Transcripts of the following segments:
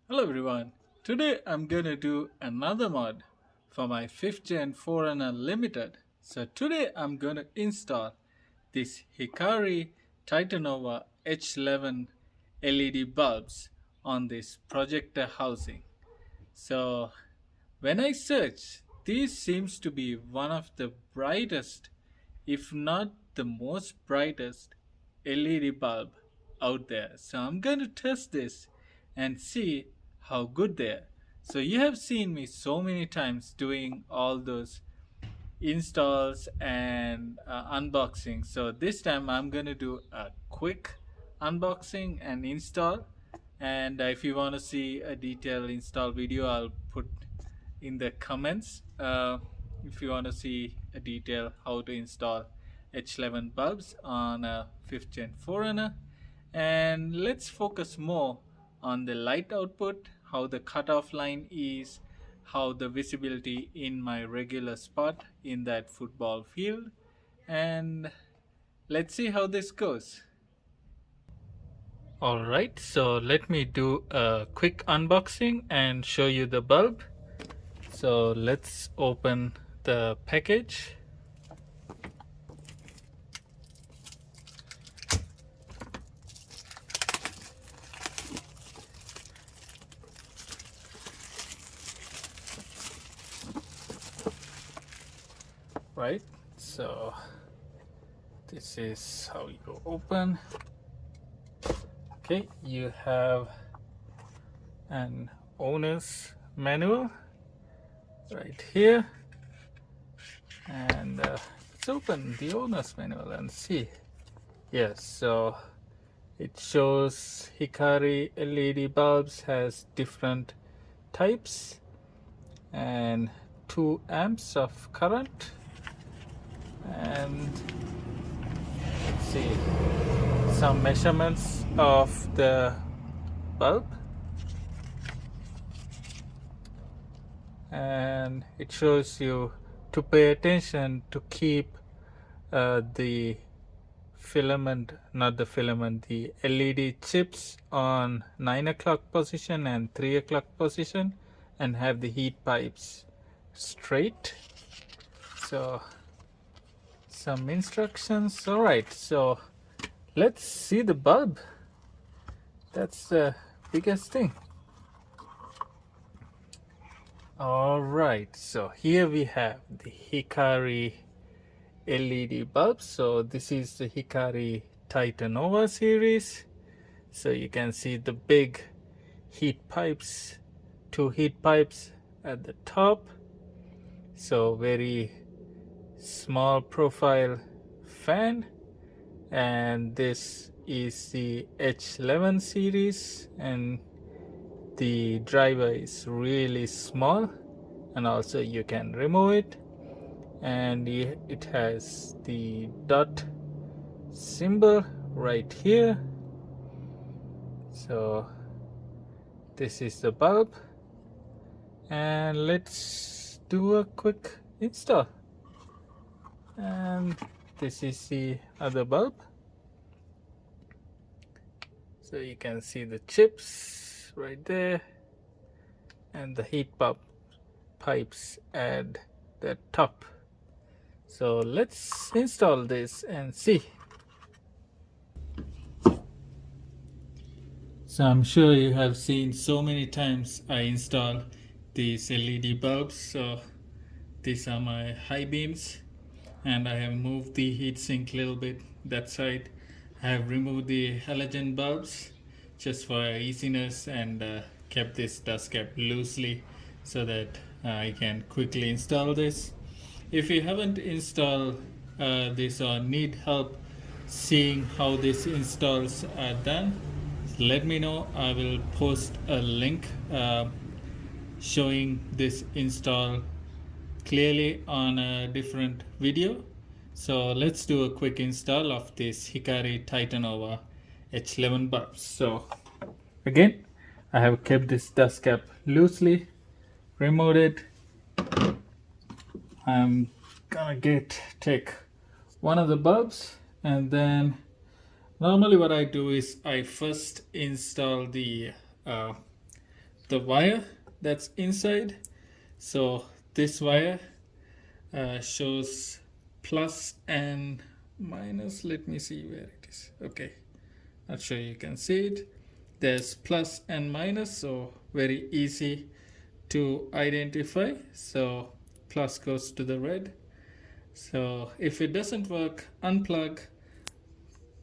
Hello everyone. Today I'm gonna do another mod for my 5th gen 4Runner Limited. So today I'm gonna install this Hikari Titanova H11 LED bulbs on this projector housing. So when I search, this seems to be one of the brightest, if not the most brightest LED bulb out there. So I'm going to test this and see how good they are. So you have seen me so many times doing all those installs and unboxing. So this time I'm going to do a quick unboxing and install. And if you want to see a detailed install video, I'll put in the comments. If you want to see a detail how to install H11 bulbs on a 5th gen 4Runner. And let's focus more on the light output, how the cutoff line is, how the visibility in my regular spot in that football field, and let's see how this goes. Alright, so let me do a quick unboxing and show you the bulb. So let's open the package. Right, so this is how you open. Okay, you have an owner's manual right here, and let's open the owner's manual and see. Yes, so it shows Hikari LED bulbs has different types and 2 amps of current, and let's see some measurements of the bulb, and it shows you to pay attention to keep the filament, not the filament, the LED chips on 9 o'clock position and 3 o'clock position, and have the heat pipes straight. So some instructions. Alright, so let's see the bulb. That's the biggest thing. Alright, so here we have the Hikari LED bulbs. So this is the Hikari Titanova series. So you can see the big heat pipes, 2 heat pipes at the top. So very small profile fan, and this is the H11 series, and the driver is really small, and also you can remove it, and it has the dot symbol right here. So this is the bulb, and let's do a quick install. And this is the other bulb, so you can see the chips right there and the heat pipes at the top. So let's install this and see. So I'm sure you have seen so many times I install these LED bulbs. So these are my high beams, and I have moved the heatsink a little bit that side. I have removed the halogen bulbs just for easiness, and kept this dust cap loosely so that I can quickly install this. If you haven't installed this or need help seeing how these installs are done, let me know. I will post a link showing this install clearly on a different video. So let's do a quick install of this Hikari Titanova H11 bulbs. So again, I have kept this dust cap loosely, removed it. I'm gonna take one of the bulbs, and then normally what I do is I first install the the wire that's inside. So this wire shows plus and minus. Let me see where it is. Okay, not sure you can see it. There's plus and minus, so very easy to identify. So plus goes to the red. So if it doesn't work, unplug,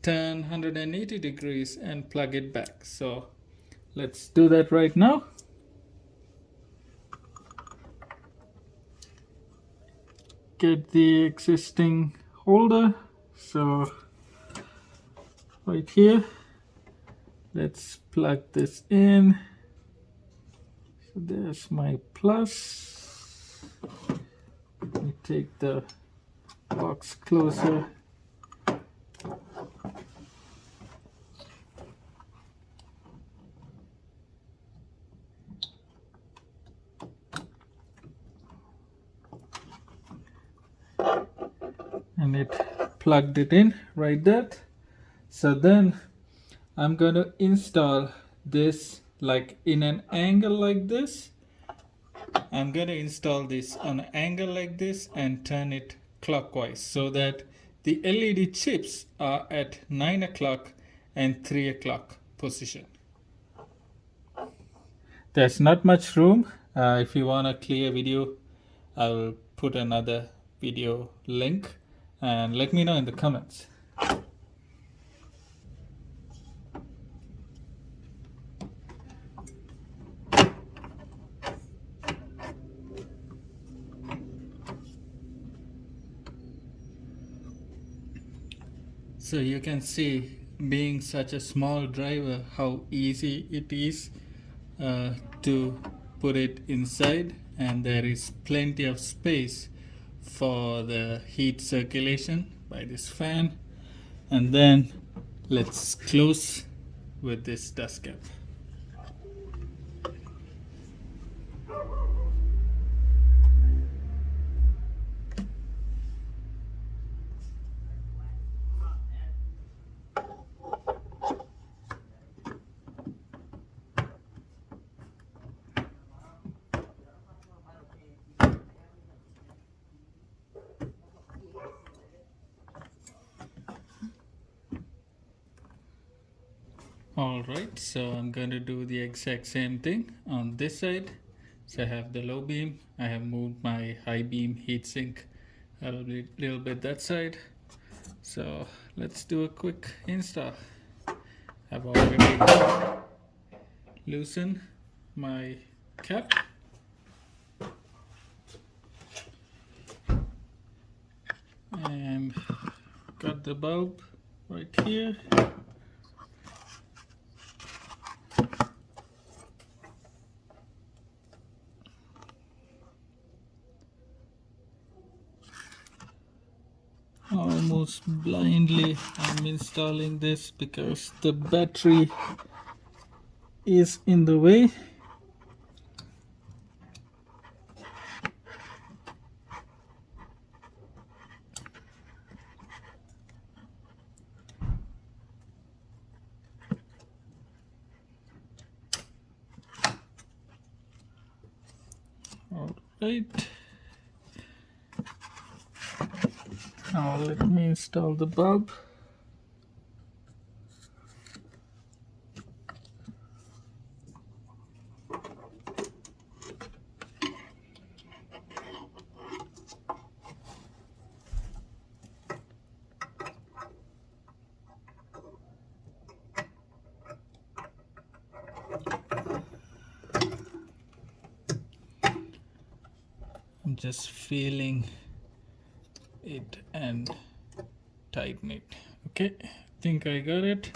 turn 180 degrees and plug it back. So let's do that right now. Get the existing holder. So right here, let's plug this in. So there's my plus. Let me take the box closer. And it plugged it in right there. So then I'm going to install this like in an angle like this. I'm going to install this on an angle like this and turn it clockwise so that the LED chips are at 9 o'clock and 3 o'clock position. There's not much room. If you want a clear video, I will put another video link and let me know in the comments. So you can see, being such a small driver, how easy it is to put it inside, and there is plenty of space for the heat circulation by this fan. And then let's close with this dust cap. Alright, so I'm going to do the exact same thing on this side. So I have the low beam, I have moved my high beam heatsink a little bit that side. So let's do a quick install. I've already loosened my cap. And got the bulb right here. Almost blindly I'm installing this because the battery is in the way. All right. Now let me install the bulb. I'm just feeling it and tighten it. Okay, I think I got it.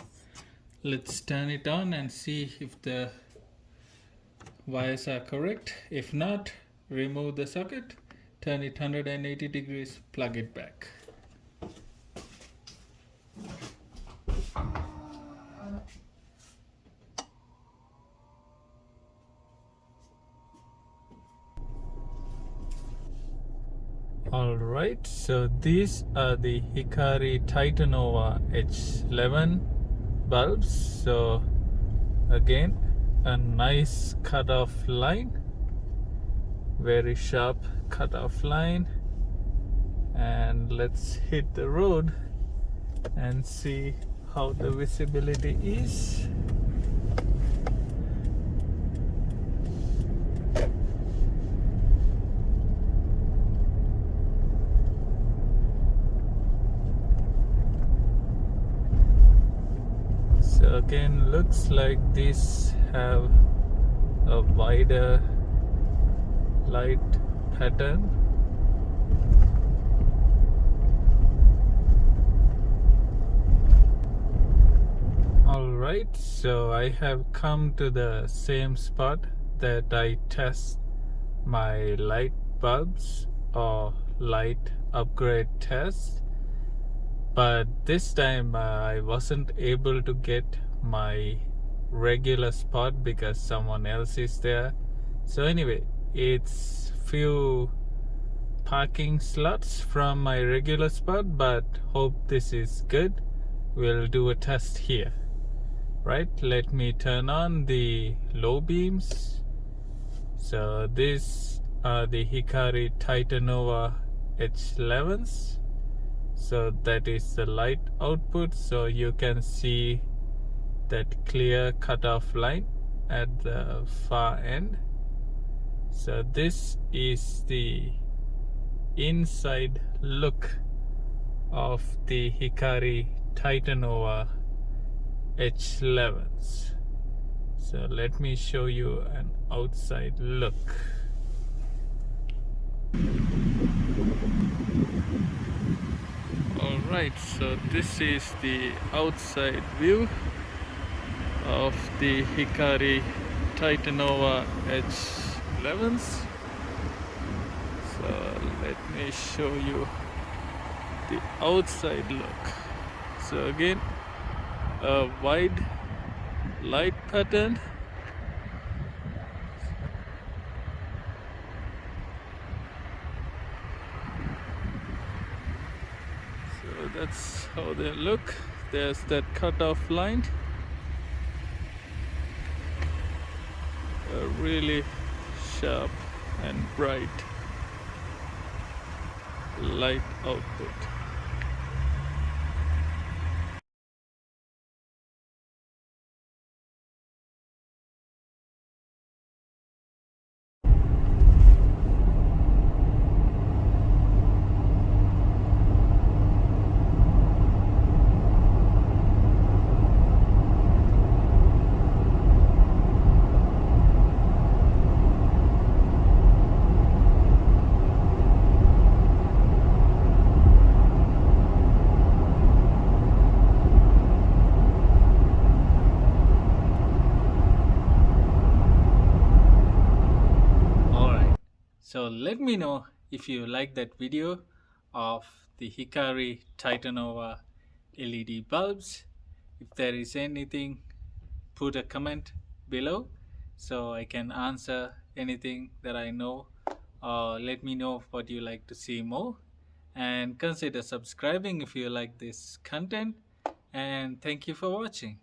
Let's turn it on and see if the wires are correct. If not, remove the socket, turn it 180 degrees, plug it back. Alright, so these are the Hikari Titanova H11 bulbs. So again, a nice cutoff line, very sharp cutoff line, and let's hit the road and see how the visibility is. So again, looks like these have a wider light pattern. Alright, so I have come to the same spot that I test my light bulbs or light upgrade test, but this time I wasn't able to get my regular spot because someone else is there. So anyway, it's few parking slots from my regular spot, but hope this is good. We'll do a test here. Right, let me turn on the low beams. So these are the Hikari Titanova H11s. So that is the light output, so you can see that clear cutoff line at the far end. So this is the inside look of the Hikari Titanova H11s. So let me show you an outside look. Alright, so this is the outside view of the Hikari Titanova H11s. So let me show you the outside look. So again, a wide light pattern. So that's how they look. There's that cutoff line. A really sharp and bright light output. So let me know if you like that video of the Hikari Titanova LED bulbs. If there is anything, put a comment below so I can answer anything that I know, or let me know what you like to see more, and consider subscribing if you like this content, and thank you for watching.